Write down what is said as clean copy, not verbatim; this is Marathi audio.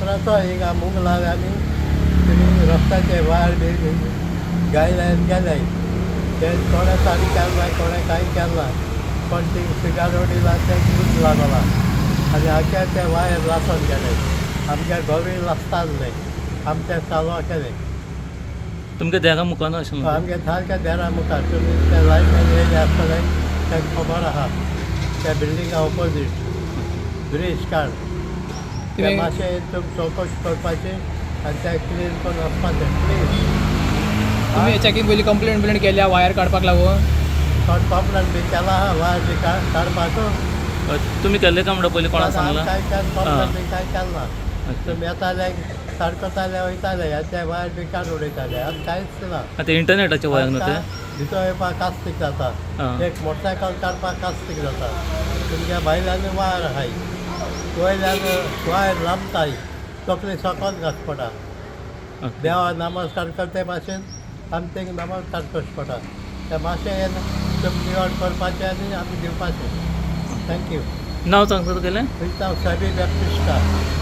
रावता हिंग आमूक लाग आमी रस्त्याचे वायर बी गायले गेले ते कोणे साडी केन्ना कोणे कांय केन्ना पण ती सिगारो दिला ते यूज लागला आनी आख्या ते वायर लासून गेले आमच्या घोवी लासताले आमचे चालू केले तुमगे देगा मुखार आशिल्लो आमगे सारके देरा मुखार तुमी ते लायटीन येयले आसतले ते खबर आहा त्या बिल्डिंगा ऑपोजीट ब्रिज कार्ड ते मातशें तुमी चवकशी करपाची आनी ते क्लीन करून वचपाचें प्लीज तुम्ही चॅकीन पयलीं कंप्लेंट केल्या वायर काडपाक लागून कंप्लेंट बी केला आहा वायर बी काडपाक तुम्ही केल्ले काय म्हणटा पयलीं कोणाक सांगला काय कंप्लेंट बी काय केन्ना तुमी येताले सारकोताले वयताले ते वायर बी काड उडयताले आनी कांयच ना आता इंटरनेटाचे वयर न्हू ते भितर येवपाक कास्तीक जाता एक मोटरसायकल काडपाक कास्तीक जाता तुमच्या भायल्यान वायर आहाय वयल्यान वायर लांबताय तकली सकल घात पडा देवा नमस्कार करते भाशेन आमचे नमस्कार करचे पडटा ते मातशें येवन तुमी निवड करपाचें आनी आमी दिवपाचें थँक्यू नांव सांगता तुगेलें विथ सभी बॅप्टिस्टा